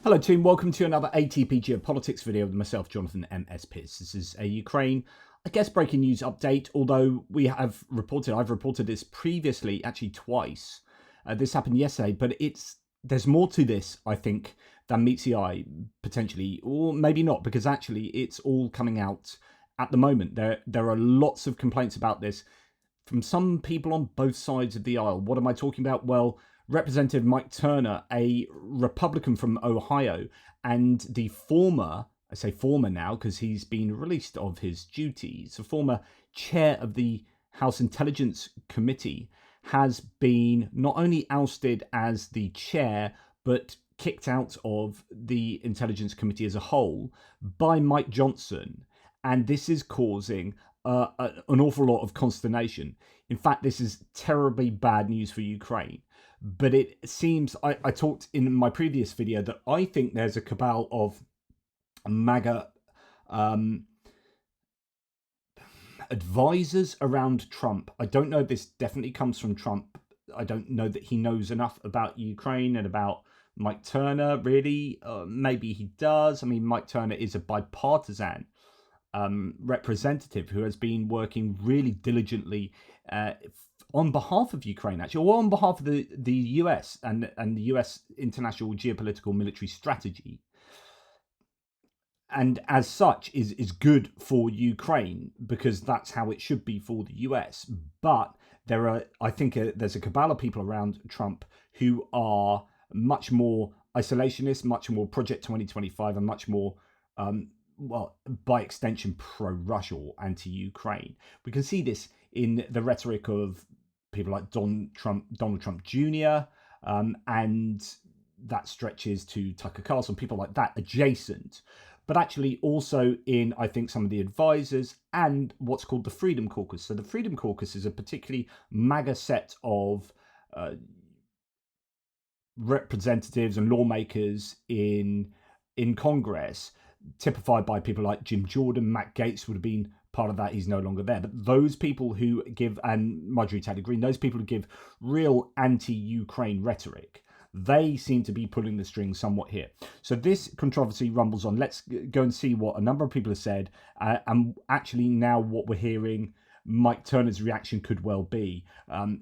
Hello team, welcome to another ATP Geopolitics video with myself, Jonathan MS Pearce. This is a Ukraine, breaking news update, although I've reported this previously, actually twice. This happened yesterday, but there's more to this, I think, than meets the eye, potentially, or maybe not, because actually it's all coming out at the moment. There are lots of complaints about this from some people on both sides of the aisle. What am I talking about? Well, Representative Mike Turner, a Republican from Ohio, and the former, I say former now because he's been released of his duties, the former chair of the House Intelligence Committee, has been not only ousted as the chair, but kicked out of the Intelligence Committee as a whole by Mike Johnson. And this is causing an awful lot of consternation. In fact, this is terribly bad news for Ukraine. But it seems, I talked in my previous video that I think there's a cabal of MAGA advisors around Trump. I don't know if this definitely comes from Trump. I don't know that he knows enough about Ukraine and about Mike Turner, really. Maybe he does. I mean, Mike Turner is a bipartisan representative who has been working really diligently on behalf of Ukraine, actually, or on behalf of the US and the US international geopolitical military strategy. And as such is good for Ukraine because that's how it should be for the US. But there's a cabal of people around Trump who are much more isolationist, much more Project 2025, and much more by extension, pro-Russia or anti-Ukraine. We can see this in the rhetoric of people like Donald Trump Jr., and that stretches to Tucker Carlson, people like that adjacent, but actually also in, I think, some of the advisors and what's called the Freedom Caucus. So the Freedom Caucus is a particularly MAGA set of representatives and lawmakers in Congress, typified by people like Jim Jordan. Matt Gaetz would have been part of that. He's no longer there. But those people who give, and Marjorie Taylor Greene, those people who give real anti-Ukraine rhetoric, they seem to be pulling the strings somewhat here. So this controversy rumbles on. Let's go and see what a number of people have said. And actually now what we're hearing, Mike Turner's reaction could well be.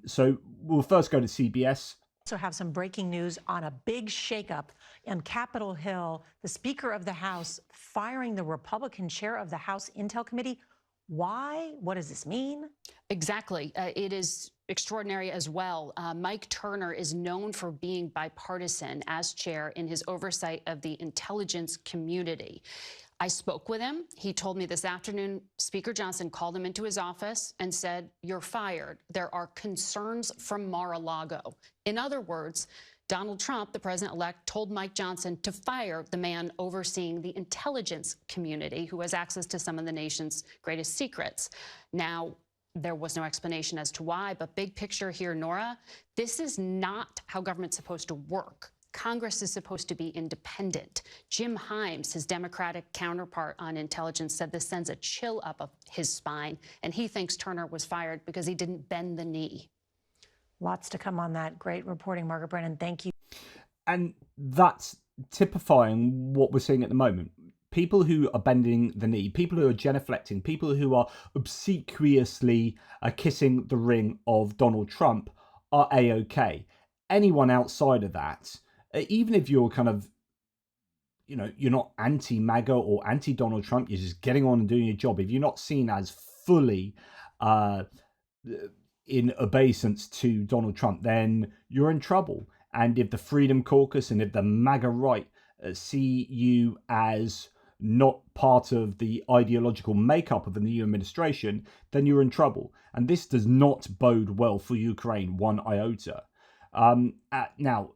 So we'll first go to CBS. Also have some breaking news on a big shakeup on Capitol Hill. The Speaker of the House firing the Republican chair of the House Intel Committee. Why? What does this mean? Exactly. It is extraordinary as well. Mike Turner is known for being bipartisan as chair in his oversight of the intelligence community. I spoke with him. He told me this afternoon, Speaker Johnson called him into his office and said, "You're fired. There are concerns from Mar-a-Lago." In other words, Donald Trump, the president-elect, told Mike Johnson to fire the man overseeing the intelligence community who has access to some of the nation's greatest secrets. Now, there was no explanation as to why, but big picture here, Nora, this is not how government's supposed to work. Congress is supposed to be independent. Jim Himes, his Democratic counterpart on intelligence, said this sends a chill up his spine, and he thinks Turner was fired because he didn't bend the knee. Lots to come on that. Great reporting, Margaret Brennan. Thank you. And that's typifying what we're seeing at the moment. People who are bending the knee, people who are genuflecting, people who are obsequiously kissing the ring of Donald Trump are A-OK. Anyone outside of that, even if you're kind of, you're not anti-MAGA or anti-Donald Trump, you're just getting on and doing your job. If you're not seen as fully in obeisance to Donald Trump, then you're in trouble. And if the Freedom Caucus and if the MAGA right see you as not part of the ideological makeup of the new administration, then you're in trouble. And this does not bode well for Ukraine one iota. Now,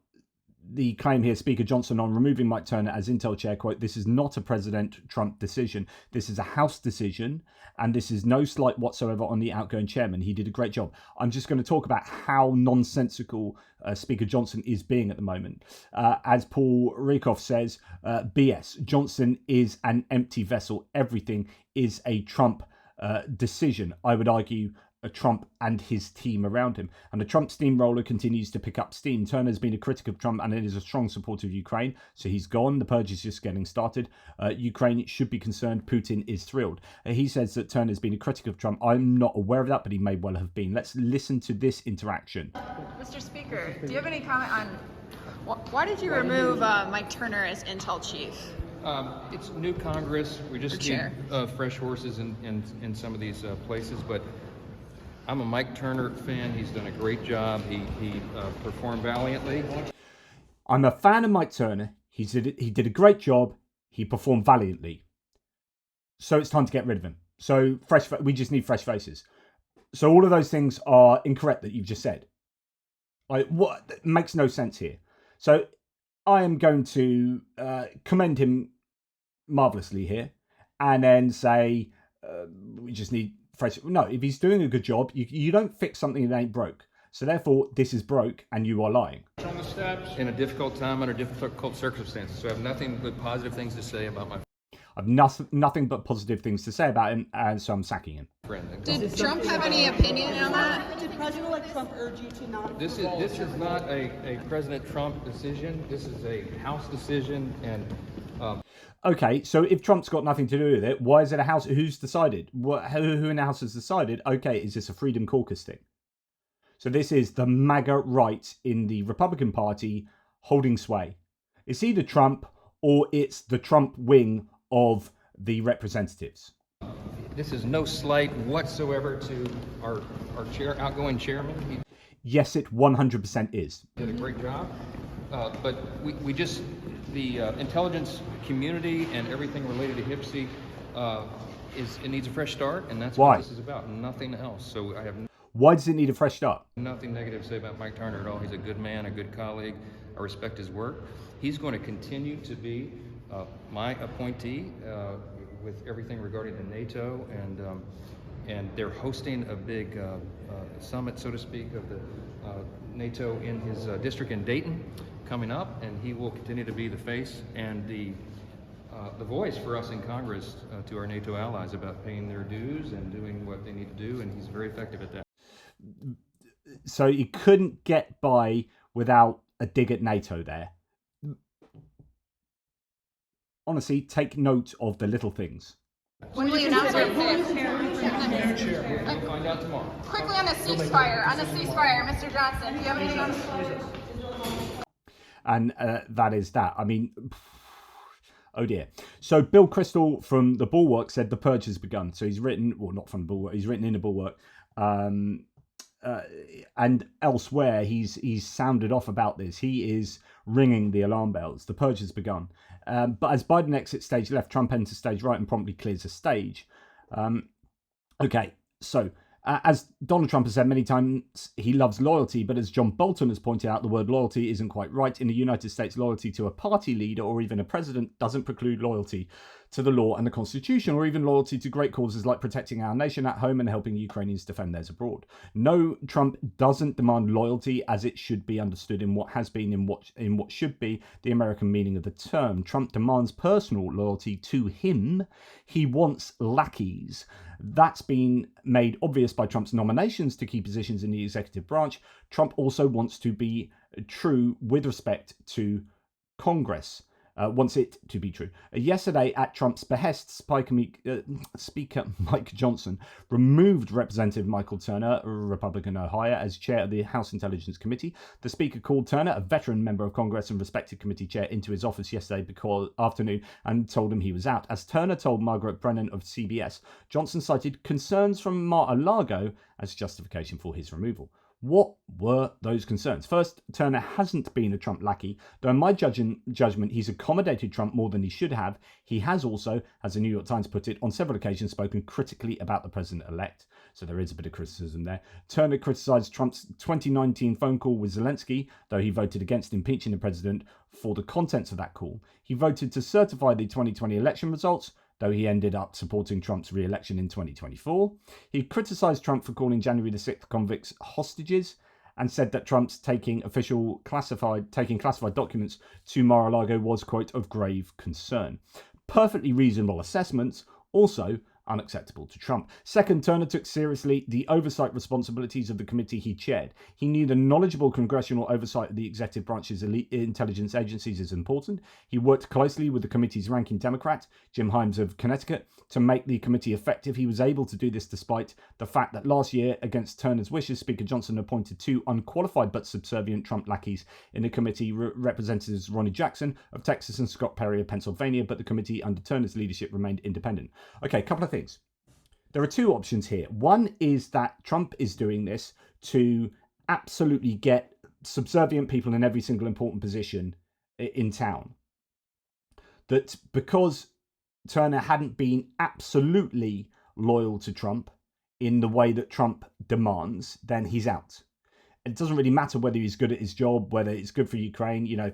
the claim here, Speaker Johnson, on removing Mike Turner as Intel chair, quote, "This is not a President Trump decision. This is a House decision, and this is no slight whatsoever on the outgoing chairman. He did a great job." I'm just going to talk about how nonsensical Speaker Johnson is being at the moment. As Paul Rieckhoff says, BS. Johnson is an empty vessel. Everything is a Trump decision. I would argue Trump and his team around him. And the Trump steamroller continues to pick up steam. Turner's been a critic of Trump and is a strong supporter of Ukraine. So he's gone. The purge is just getting started. Ukraine should be concerned. Putin is thrilled. He says that Turner's been a critic of Trump. I'm not aware of that, but he may well have been. Let's listen to this interaction. Mr. Speaker, do you have any comment on why did you remove Mike Turner as Intel chief? It's new Congress. We just need fresh horses in some of these places. But I'm a Mike Turner fan. He's done a great job. He performed valiantly. I'm a fan of Mike Turner. He did a great job. He performed valiantly. So it's time to get rid of him. So we just need fresh faces. So all of those things are incorrect that you've just said. What makes no sense here. So I am going to commend him marvelously here, and then say we just need fresh. No, if he's doing a good job, you don't fix something that ain't broke. So therefore, this is broke, and you are lying. On the steps in a difficult time under difficult circumstances. So I have nothing but positive things to say about my I've nothing but positive things to say about him, and so I'm sacking him. friend. Did Trump have any opinion on that? Did President-elect Trump urge you to not? This is not a President Trump decision. This is a House decision, and Okay, so if Trump's got nothing to do with it, why is it a House? Who's decided? Who in the House has decided? Okay, is this a Freedom Caucus thing? So this is the MAGA right in the Republican Party holding sway. It's either Trump or it's the Trump wing of the representatives. this is no slight whatsoever to our outgoing chairman. He Yes, it 100% is. did a great job. But we just, the intelligence community and everything related to HIPSI, it needs a fresh start, and that's Why? what this is about, nothing else. So I have Why does it need a fresh start? nothing negative to say about Mike Turner at all. He's a good man, a good colleague. I respect his work. He's going to continue to be my appointee with everything regarding to NATO, and they're hosting a big summit, so to speak, of the NATO in his district in Dayton coming up, and he will continue to be the face and the voice for us in Congress to our NATO allies about paying their dues and doing what they need to do, and he's very effective at that. So you couldn't get by without a dig at NATO there. Honestly, take note of the little things. When will you announce it? We'll find out tomorrow. Quickly on the ceasefire, Mr. Johnson, do you have anything on? And that is that. I mean, oh dear. So Bill Kristol from The Bulwark said the purge has begun. So he's written, well, not from The Bulwark, he's written in The Bulwark. And elsewhere, he's sounded off about this. He is ringing the alarm bells. The purge has begun. But as Biden exits stage left, Trump enters stage right and promptly clears the stage. Okay, so as Donald Trump has said many times, he loves loyalty, but as John Bolton has pointed out, the word loyalty isn't quite right. In the United States, loyalty to a party leader or even a president doesn't preclude loyalty to the law and the Constitution, or even loyalty to great causes like protecting our nation at home and helping Ukrainians defend theirs abroad. No, Trump doesn't demand loyalty as it should be understood in what has been in what should be the American meaning of the term. Trump demands personal loyalty to him. He wants lackeys. That's been made obvious by Trump's nominations to key positions in the executive branch. Trump also wants to be true with respect to Congress. Wants it to be true. Yesterday, at Trump's behest, Speaker Mike Johnson removed Representative Michael Turner, a Republican Ohio, as chair of the House Intelligence Committee. The Speaker called Turner, a veteran member of Congress and respected committee chair, into his office yesterday afternoon and told him he was out. As Turner told Margaret Brennan of CBS, Johnson cited concerns from Mar-a-Lago as justification for his removal. What were those concerns? First, Turner hasn't been a Trump lackey, though in my judgment, he's accommodated Trump more than he should have. He has also, as the New York Times put it, on several occasions spoken critically about the president-elect. So there is a bit of criticism there. Turner criticized Trump's 2019 phone call with Zelensky, though he voted against impeaching the president for the contents of that call. He voted to certify the 2020 election results, though he ended up supporting Trump's re-election in 2024. He criticised Trump for calling January the 6th convicts hostages and said that Trump's taking classified documents to Mar-a-Lago was, quote, of grave concern. Perfectly reasonable assessments. Also, unacceptable to Trump. Second, Turner took seriously the oversight responsibilities of the committee he chaired. He knew the knowledgeable congressional oversight of the executive branch's elite intelligence agencies is important. He worked closely with the committee's ranking Democrat, Jim Himes of Connecticut, to make the committee effective. He was able to do this despite the fact that last year, against Turner's wishes, Speaker Johnson appointed 2 unqualified but subservient Trump lackeys in the committee, Representatives Ronnie Jackson of Texas and Scott Perry of Pennsylvania, but the committee under Turner's leadership remained independent. Okay, a couple of things. There are 2 options here. One is that Trump is doing this to absolutely get subservient people in every single important position in town. That because Turner hadn't been absolutely loyal to Trump in the way that Trump demands, then he's out. It doesn't really matter whether he's good at his job, whether it's good for Ukraine.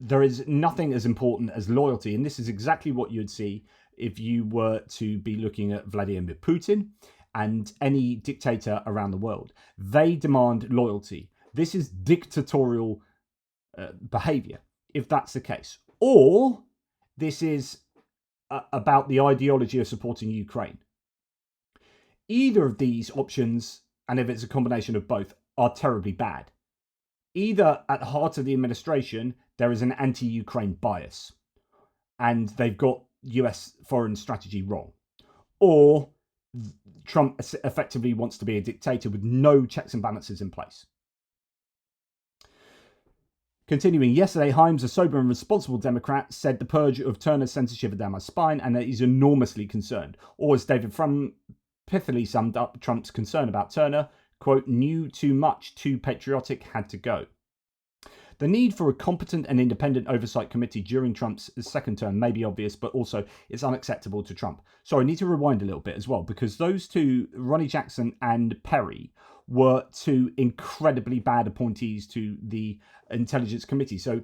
There is nothing as important as loyalty. And this is exactly what you'd see if you were to be looking at Vladimir Putin and any dictator around the world. They demand loyalty. This is dictatorial behavior, if that's the case. Or this is about the ideology of supporting Ukraine. Either of these options, and if it's a combination of both, are terribly bad. Either at the heart of the administration, there is an anti-Ukraine bias, and they've got US foreign strategy wrong. Or Trump effectively wants to be a dictator with no checks and balances in place. Continuing, yesterday, Himes, a sober and responsible Democrat, said the purge of Turner's censorship down my spine and that he's enormously concerned. Or as David Frum pithily summed up Trump's concern about Turner, quote, knew too much, too patriotic, had to go. The need for a competent and independent oversight committee during Trump's second term may be obvious, but also it's unacceptable to Trump. So I need to rewind a little bit as well, because those 2, Ronnie Jackson and Perry, were 2 incredibly bad appointees to the Intelligence Committee. So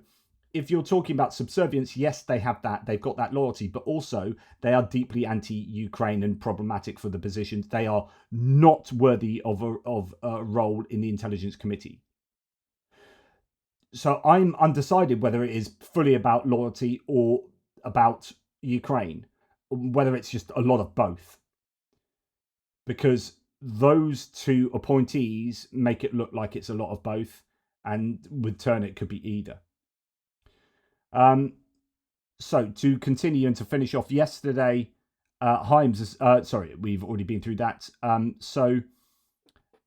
if you're talking about subservience, yes, they have that. They've got that loyalty, but also they are deeply anti-Ukraine and problematic for the positions. They are not worthy of a role in the Intelligence Committee. So I'm undecided whether it is fully about loyalty or about Ukraine, whether it's just a lot of both. Because those 2 appointees make it look like it's a lot of both, and with Turner it could be either. So to continue and to finish off yesterday, Himes, we've already been through that.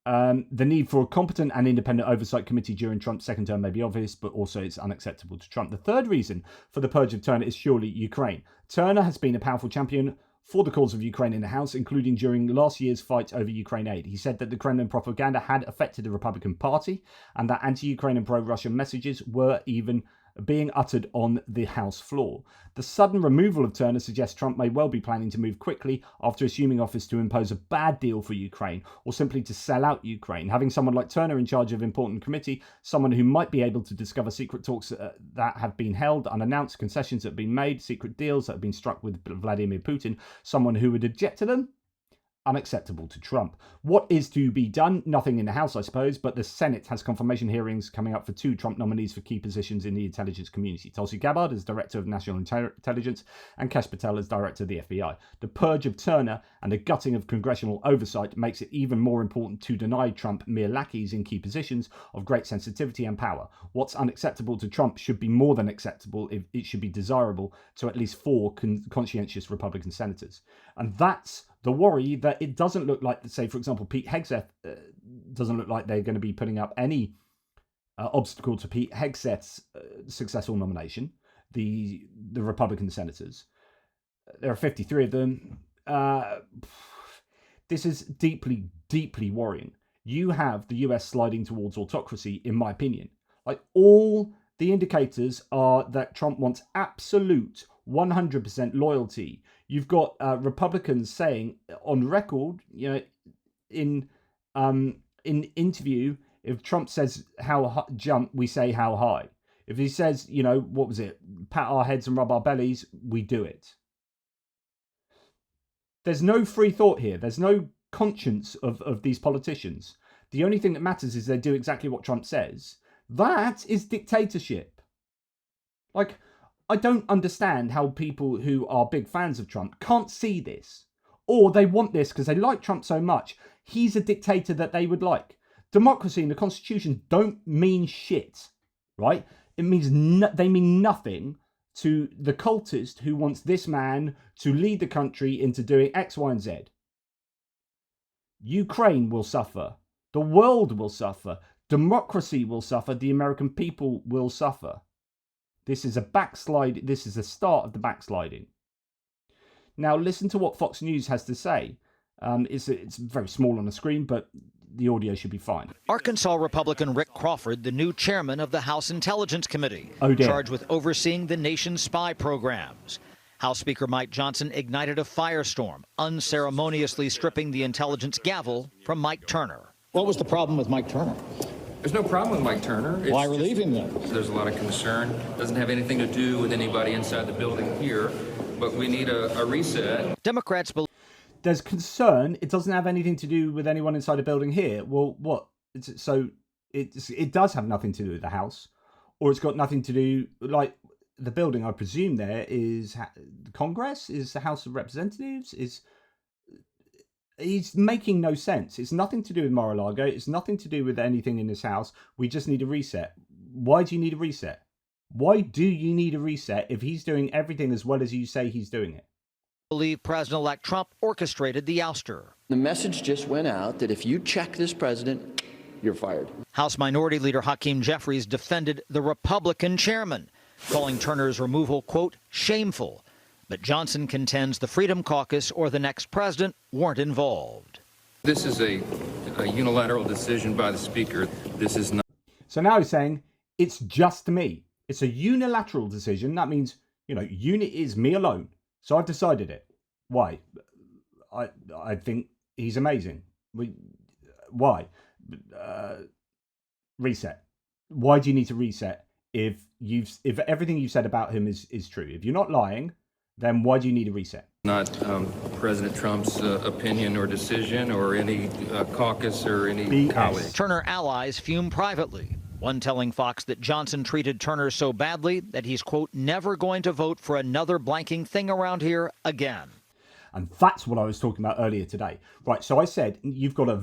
The need for a competent and independent oversight committee during Trump's second term may be obvious, but also it's unacceptable to Trump. The third reason for the purge of Turner is surely Ukraine. Turner has been a powerful champion for the cause of Ukraine in the House, including during last year's fight over Ukraine aid. He said that the Kremlin propaganda had affected the Republican Party and that anti-Ukraine and pro-Russian messages were even being uttered on the House floor. The sudden removal of Turner suggests Trump may well be planning to move quickly after assuming office to impose a bad deal for Ukraine or simply to sell out Ukraine. Having someone like Turner in charge of important committee, someone who might be able to discover secret talks that have been held, unannounced concessions that have been made, secret deals that have been struck with Vladimir Putin, someone who would object to them, unacceptable to Trump. What is to be done? Nothing in the House, I suppose, but the Senate has confirmation hearings coming up for 2 Trump nominees for key positions in the intelligence community. Tulsi Gabbard as Director of National Intelligence and Kash Patel as Director of the FBI. The purge of Turner and the gutting of congressional oversight makes it even more important to deny Trump mere lackeys in key positions of great sensitivity and power. What's unacceptable to Trump should be more than acceptable. It should be desirable to at least 4 conscientious Republican senators. And that's the worry, that it doesn't look like, say, for example, Pete Hegseth doesn't look like they're going to be putting up any obstacle to Pete Hegseth's successful nomination, the Republican senators. There are 53 of them. This is deeply, deeply worrying. You have the US sliding towards autocracy, in my opinion. Like, all the indicators are that Trump wants absolute 100% loyalty. You've got Republicans saying on record, in interview, if Trump says how jump, we say how high. If he says, what was it, pat our heads and rub our bellies, we do it. There's no free thought here. There's no conscience of these politicians. The only thing that matters is they do exactly what Trump says. That is dictatorship. Like, I don't understand how people who are big fans of Trump can't see this. Or they want this because they like Trump so much. He's a dictator that they would like. Democracy and the Constitution don't mean shit, right? It means they mean nothing to the cultist who wants this man to lead the country into doing X, Y, and Z. Ukraine will suffer. The world will suffer. Democracy will suffer. The American people will suffer. This is a backslide. This is the start of the backsliding. Now, listen to what Fox News has to say. It's very small on the screen, but the audio should be fine. Arkansas Republican Rick Crawford, the new chairman of the House Intelligence Committee, charged with overseeing the nation's spy programs. House Speaker Mike Johnson ignited a firestorm, unceremoniously stripping the intelligence gavel from Mike Turner. What was the problem with Mike Turner? There's no problem with Mike Turner. Why relieve him then? There's a lot of concern. Doesn't have anything to do with anybody inside the building here, but we need a reset. Democrats believe there's concern. It doesn't have anything to do with anyone inside the building here. Well, what? It does have nothing to do with the House, or it's got nothing to do, like, the building, I presume there is the Congress, is the House of Representatives, he's making no sense. It's nothing to do with Mar-a-Lago. It's nothing to do with anything in this house. We just need a reset. Why do you need a reset? Why do you need a reset if he's doing everything as well as you say he's doing it? Believe President-elect Trump orchestrated the ouster. The message just went out that if you check this president, you're fired. House Minority Leader Hakeem Jeffries defended the Republican chairman, calling Turner's removal, quote, shameful. But Johnson contends the Freedom Caucus or the next president weren't involved. This is a unilateral decision by the Speaker. This is not. So now he's saying, it's just me. It's a unilateral decision. That means, unit is me alone. So I've decided it. Why? I think he's amazing. Why? Reset. Why do you need to reset if everything you've said about him is true? If you're not lying, then why do you need a reset? Not President Trump's opinion or decision or any caucus or any colleague. Turner allies fume privately. One telling Fox that Johnson treated Turner so badly that he's, quote, never going to vote for another blanking thing around here again. And that's what I was talking about earlier today. Right, so I said you've got a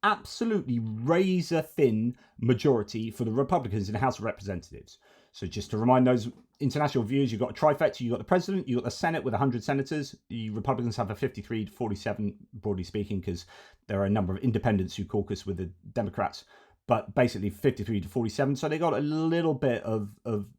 absolutely razor-thin majority for the Republicans in the House of Representatives. So just to remind those international viewers, you've got a trifecta, you've got the president, you've got the Senate with 100 senators. The Republicans have a 53-47, broadly speaking, because there are a number of independents who caucus with the Democrats. But basically 53-47, so they got a little bit of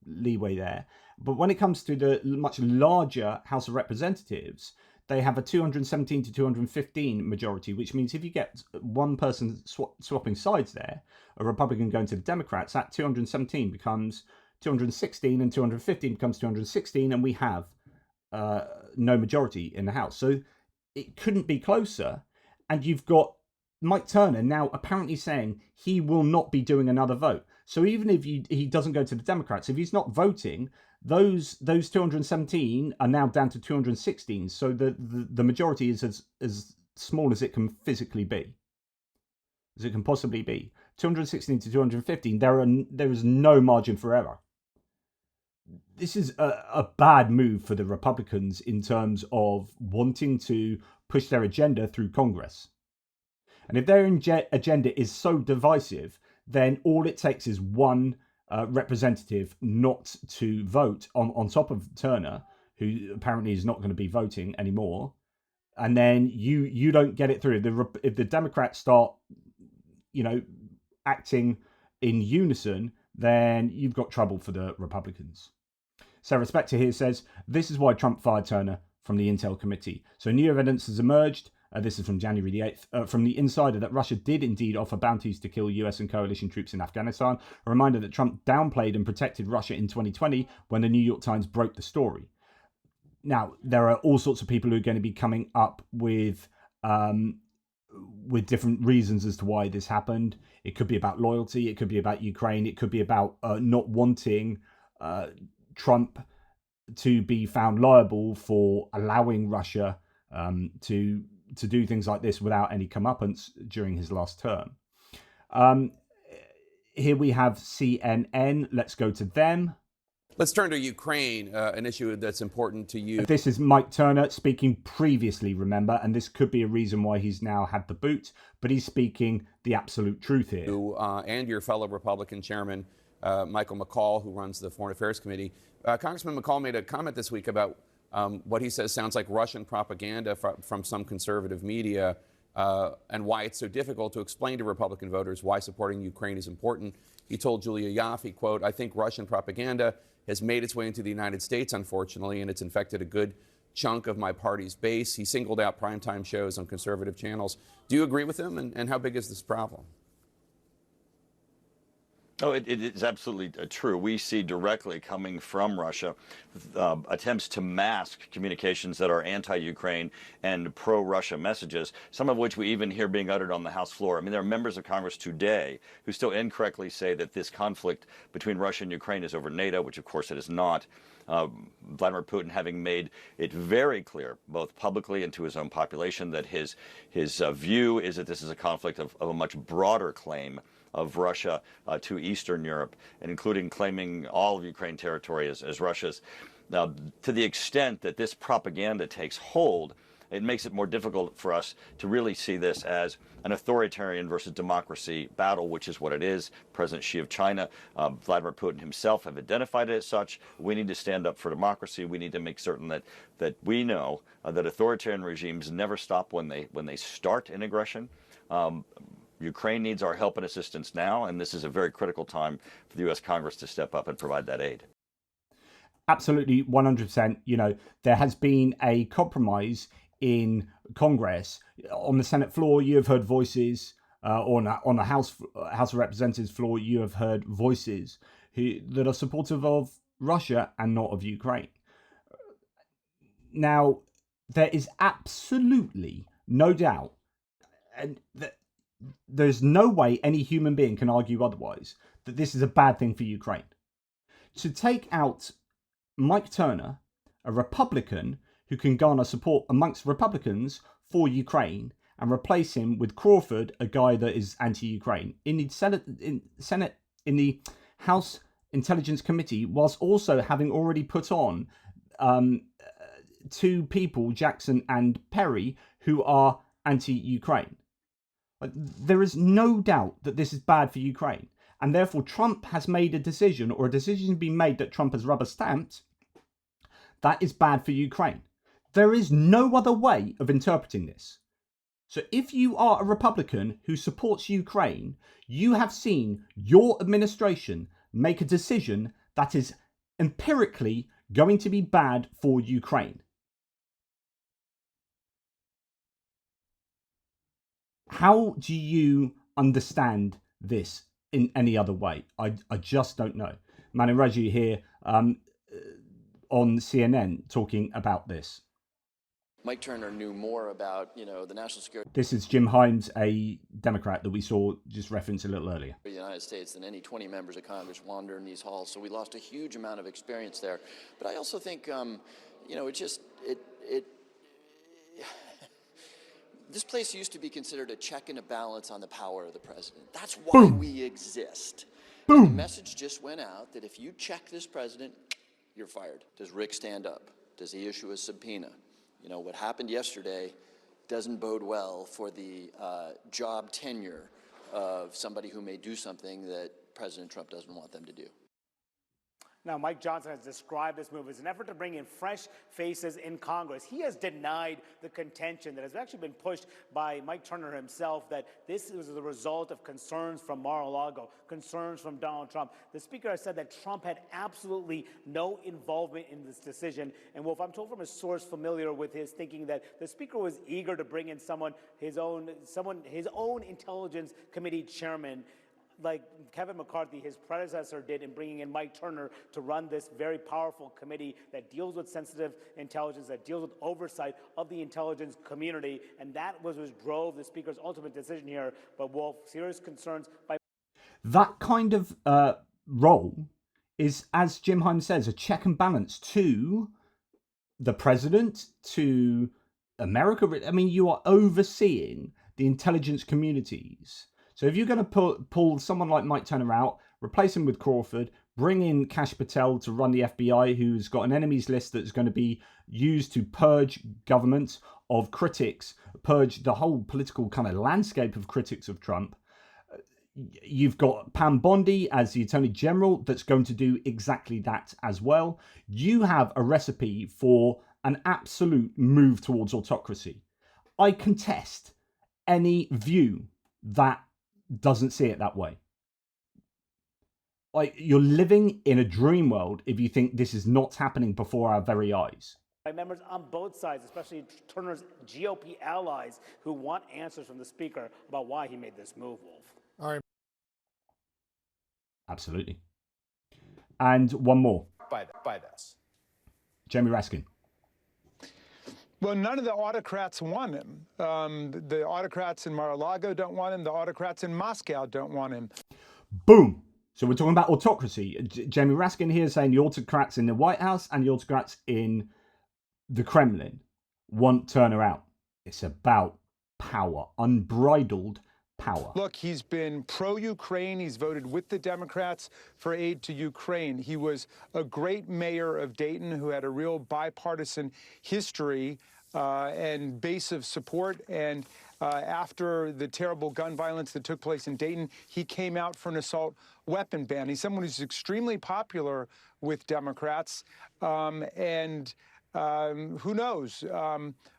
leeway there. But when it comes to the much larger House of Representatives, they have a 217-215 majority, which means if you get one person swapping sides there, a Republican going to the Democrats, that 217 becomes 216 and 215 becomes 216, and we have no majority in the House. So it couldn't be closer. And you've got Mike Turner now apparently saying he will not be doing another vote. So even if he doesn't go to the Democrats, if he's not voting, those 217 are now down to 216. So the majority is as small as it can physically be, as it can possibly be. 216 to 215, there is no margin for error. This is a bad move for the Republicans in terms of wanting to push their agenda through Congress. And if their agenda is so divisive, then all it takes is one representative not to vote on top of Turner, who apparently is not going to be voting anymore. And then you don't get it through. If the Democrats start, acting in unison, then you've got trouble for the Republicans. Sarah Spector here says, this is why Trump fired Turner from the Intel Committee. So new evidence has emerged. This is from January the 8th, from the insider that Russia did indeed offer bounties to kill US and coalition troops in Afghanistan. A reminder that Trump downplayed and protected Russia in 2020 when the New York Times broke the story. Now, there are all sorts of people who are going to be coming up with different reasons as to why this happened. It could be about loyalty. It could be about Ukraine. It could be about not wanting Trump to be found liable for allowing Russia to do things like this without any comeuppance during his last term. Here we have CNN. Let's go to them. Let's turn to Ukraine, an issue that's important to you. This is Mike Turner speaking previously, remember, and this could be a reason why he's now had the boot, but he's speaking the absolute truth here. And your fellow Republican chairman, Michael McCaul, who runs the Foreign Affairs Committee. Congressman McCaul made a comment this week about what he says sounds like Russian propaganda from some conservative media, and why it's so difficult to explain to Republican voters why supporting Ukraine is important. He told Julia Yaffe, quote, "I think Russian propaganda has made its way into the United States, unfortunately, and it's infected a good chunk of my party's base." He singled out primetime shows on conservative channels. Do you agree with him, and how big is this problem? Oh, it is absolutely true. We see directly coming from Russia attempts to mask communications that are anti-Ukraine and pro-Russia messages, some of which we even hear being uttered on the House floor. I mean, there are members of Congress today who still incorrectly say that this conflict between Russia and Ukraine is over NATO, which of course it is not. Vladimir Putin having made it very clear, both publicly and to his own population, that his view is that this is a conflict of a much broader claim of Russia to Eastern Europe, and including claiming all of Ukraine territory as Russia's. Now, to the extent that this propaganda takes hold, it makes it more difficult for us to really see this as an authoritarian versus democracy battle, which is what it is. President Xi of China, Vladimir Putin himself have identified it as such. We need to stand up for democracy. We need to make certain that we know that authoritarian regimes never stop when they start an aggression. Ukraine needs our help and assistance now, and this is a very critical time for the U.S. Congress to step up and provide that aid. Absolutely, 100%. You know, there has been a compromise in Congress. On the Senate floor, you have heard voices, on the House of Representatives floor, you have heard voices that are supportive of Russia and not of Ukraine. Now, there is absolutely no doubt, and there's no way any human being can argue otherwise, that this is a bad thing for Ukraine. To take out Mike Turner, a Republican who can garner support amongst Republicans for Ukraine, and replace him with Crawford, a guy that is anti-Ukraine, in the House Intelligence Committee, whilst also having already put on two people, Jackson and Perry, who are anti-Ukraine. There is no doubt that this is bad for Ukraine, and therefore Trump has made a decision, or a decision has been made that Trump has rubber stamped, that is bad for Ukraine. There is no other way of interpreting this. So if you are a Republican who supports Ukraine, you have seen your administration make a decision that is empirically going to be bad for Ukraine. How do you understand this in any other way? I just don't know. Manu Raju here on CNN talking about this. Mike Turner knew more about, the national security. This is Jim Himes, a Democrat that we saw just referenced a little earlier. The United States than any 20 members of Congress wander in these halls, so we lost a huge amount of experience there. But I also think, this place used to be considered a check and a balance on the power of the president. That's why we exist. The message just went out that if you check this president, you're fired. Does Rick stand up? Does he issue a subpoena? What happened yesterday doesn't bode well for the job tenure of somebody who may do something that President Trump doesn't want them to do. Now, Mike Johnson has described this move as an effort to bring in fresh faces in Congress. He has denied the contention that has actually been pushed by Mike Turner himself, that this was the result of concerns from Mar-a-Lago, concerns from Donald Trump. The speaker has said that Trump had absolutely no involvement in this decision. And Wolf, I'm told from a source familiar with his thinking that the speaker was eager to bring in his own Intelligence Committee chairman, like Kevin McCarthy, his predecessor, did in bringing in Mike Turner to run this very powerful committee that deals with sensitive intelligence, that deals with oversight of the intelligence community. And that was what drove the speaker's ultimate decision here. But Wolf, serious concerns by... That kind of role is, as Jim Himes says, a check and balance to the president, to America. I mean, you are overseeing the intelligence communities. So if you're going to pull someone like Mike Turner out, replace him with Crawford, bring in Kash Patel to run the FBI, who's got an enemies list that's going to be used to purge government of critics, purge the whole political kind of landscape of critics of Trump. You've got Pam Bondi as the Attorney General that's going to do exactly that as well. You have a recipe for an absolute move towards autocracy. I contest any view that doesn't see it that way. Like, you're living in a dream world if you think this is not happening before our very eyes. By members on both sides, especially Turner's GOP allies, who want answers from the Speaker about why he made this move, Wolf. All right. Absolutely. And one more. By this. Jamie Raskin. Well, none of the autocrats want him. The autocrats in Mar-a-Lago don't want him. The autocrats in Moscow don't want him. Boom. So we're talking about autocracy. Jamie Raskin here is saying the autocrats in the White House and the autocrats in the Kremlin want Turner out. It's about power, unbridled power. Look, he's been pro-Ukraine. He's voted with the Democrats for aid to Ukraine. He was a great mayor of Dayton who had a real bipartisan history and base of support. And after the terrible gun violence that took place in Dayton, he came out for an assault weapon ban. He's someone who's extremely popular with Democrats. And who knows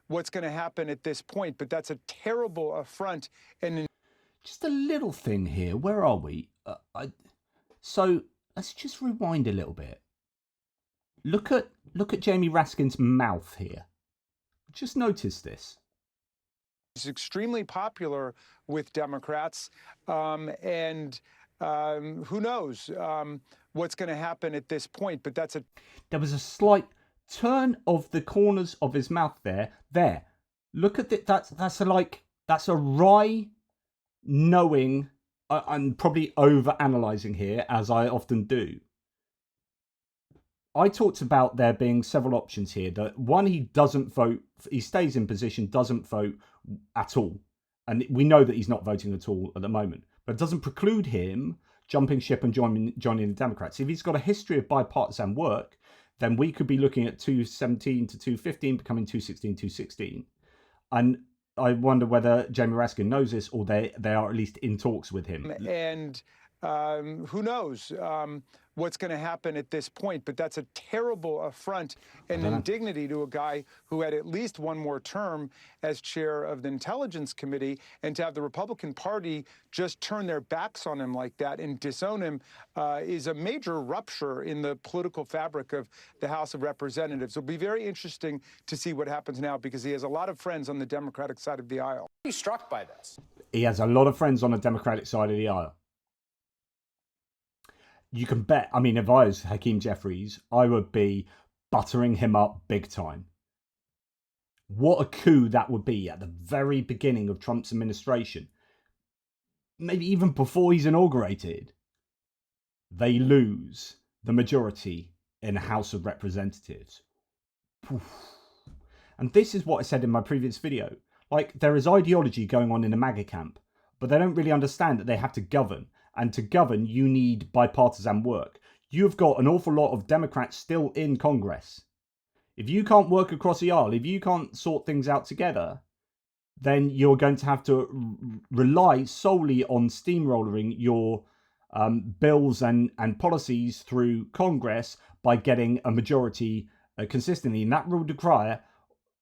what's going to happen at this point. But that's a terrible affront. And just a little thing here. Where are we? So let's just rewind a little bit. Look at Jamie Raskin's mouth here. Just notice this. He's extremely popular with Democrats, and who knows what's going to happen at this point. But there was a slight turn of the corners of his mouth there. There. Look at that. That's a wry knowing. I'm probably over-analysing here, as I often do. I talked about there being several options here. That one, he doesn't vote. He stays in position, doesn't vote at all. And we know that he's not voting at all at the moment. But it doesn't preclude him jumping ship and joining the Democrats. If he's got a history of bipartisan work, then we could be looking at 217 to 215, becoming 216, 216. And I wonder whether Jamie Raskin knows this, or they are at least in talks with him. And who knows what's going to happen at this point. But that's a terrible affront and indignity to a guy who had at least one more term as chair of the Intelligence Committee. And to have the Republican Party just turn their backs on him like that and disown him is a major rupture in the political fabric of the House of Representatives. It'll be very interesting to see what happens now, because he has a lot of friends on the Democratic side of the aisle. Are you struck by this? He has a lot of friends on the Democratic side of the aisle. You can bet, I mean, if I was Hakeem Jeffries, I would be buttering him up big time. What a coup that would be at the very beginning of Trump's administration. Maybe even before he's inaugurated. They lose the majority in the House of Representatives. Poof. And this is what I said in my previous video. Like, there is ideology going on in the MAGA camp, but they don't really understand that they have to govern. And to govern, you need bipartisan work. You've got an awful lot of Democrats still in Congress. If you can't work across the aisle, if you can't sort things out together, then you're going to have to rely solely on steamrolling your bills and policies through Congress by getting a majority consistently. And that will require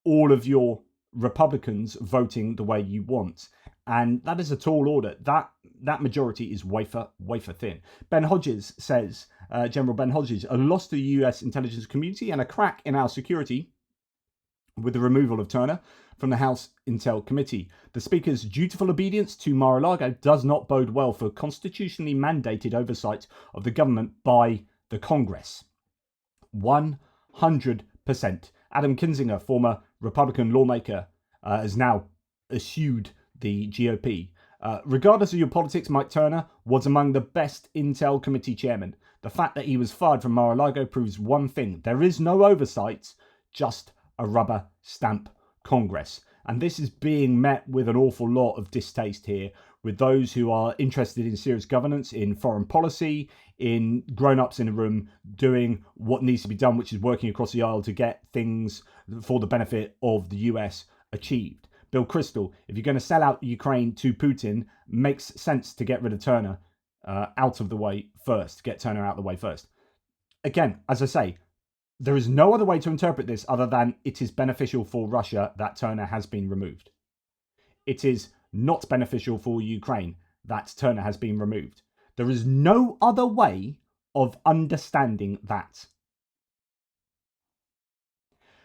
all of your Republicans voting the way you want. And that is a tall order. That majority is wafer thin. Ben Hodges says, General Ben Hodges, a loss to the US intelligence community and a crack in our security with the removal of Turner from the House Intel Committee. The Speaker's dutiful obedience to Mar-a-Lago does not bode well for constitutionally mandated oversight of the government by the Congress. 100%. Adam Kinzinger, former Republican lawmaker, has now eschewed the GOP. Regardless of your politics, Mike Turner was among the best Intel Committee chairmen. The fact that he was fired from Mar-a-Lago proves one thing. There is no oversight, just a rubber stamp Congress. And this is being met with an awful lot of distaste here, with those who are interested in serious governance, in foreign policy, in grown-ups in a room doing what needs to be done, which is working across the aisle to get things for the benefit of the US achieved. Bill Kristol, if you're going to sell out Ukraine to Putin, makes sense to get rid of Turner out of the way first, get Turner out of the way first. Again, as I say, there is no other way to interpret this other than it is beneficial for Russia that Turner has been removed. It is not beneficial for Ukraine that Turner has been removed. There is no other way of understanding that.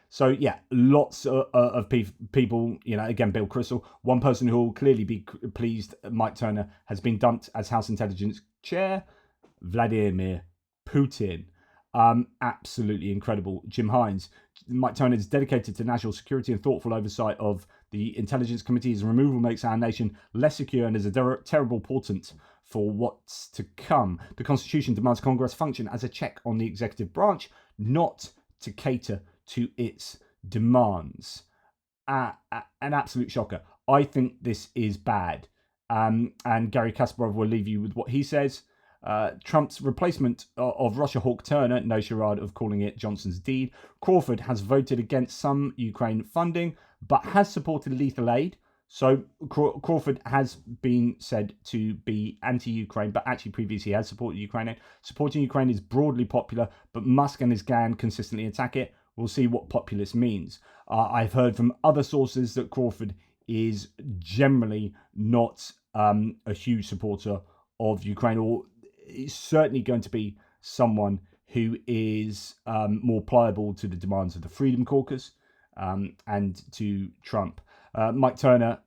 So yeah, lots of people, again, Bill Kristol, one person who will clearly be pleased Mike Turner has been dumped as House Intelligence Chair, Vladimir Putin. Absolutely incredible. Jim Hines, Mike Turner is dedicated to national security and thoughtful oversight of the Intelligence Committee. His removal makes our nation less secure and is a terrible portent for what's to come. The Constitution demands Congress function as a check on the executive branch, not to cater to its demands. An absolute shocker. I think this is bad. And Gary Kasparov will leave you with what he says. Trump's replacement of Russia hawk Turner, no charade of calling it Johnson's deed. Crawford has voted against some Ukraine funding, but has supported lethal aid. So Crawford has been said to be anti-Ukraine, but actually previously has supported Ukraine. Supporting Ukraine is broadly popular, but Musk and his gang consistently attack it. We'll see what populist means. I've heard from other sources that Crawford is generally not a huge supporter of Ukraine, or is certainly going to be someone who is more pliable to the demands of the Freedom Caucus and to Trump. Mike Turner,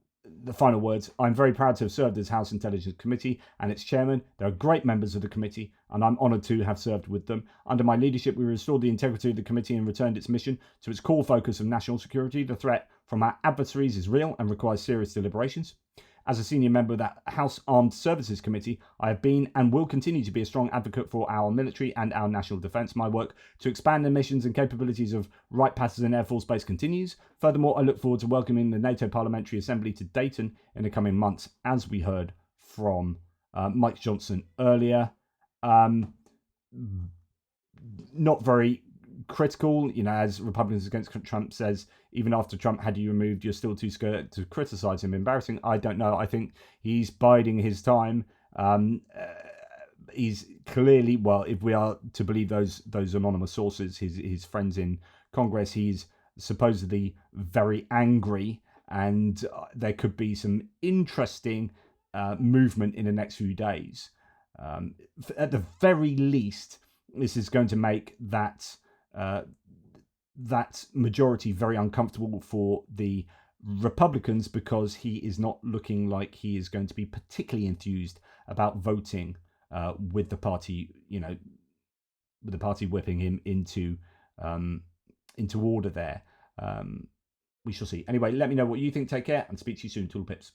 the final words: I'm very proud to have served as House Intelligence Committee and its chairman. There are great members of the committee, and I'm honoured to have served with them. Under my leadership, we restored the integrity of the committee and returned its mission to its core focus of national security. The threat from our adversaries is real and requires serious deliberations. As a senior member of the House Armed Services Committee, I have been and will continue to be a strong advocate for our military and our national defence. My work to expand the missions and capabilities of Wright-Patterson Air Force Base continues. Furthermore, I look forward to welcoming the NATO Parliamentary Assembly to Dayton in the coming months, as we heard from Mike Johnson earlier. Not very critical, as Republicans Against Trump says, even after Trump had you removed, you're still too scared to criticize him. Embarrassing. I don't know. I think he's biding his time. He's clearly, well, if we are to believe those anonymous sources, his friends in Congress, he's supposedly very angry, and there could be some interesting movement in the next few days. At the very least, this is going to make that majority very uncomfortable for the Republicans, because he is not looking like he is going to be particularly enthused about voting with the party, with the party whipping him into order there. We shall see. Anyway, let me know what you think. Take care and speak to you soon. Tool Pips.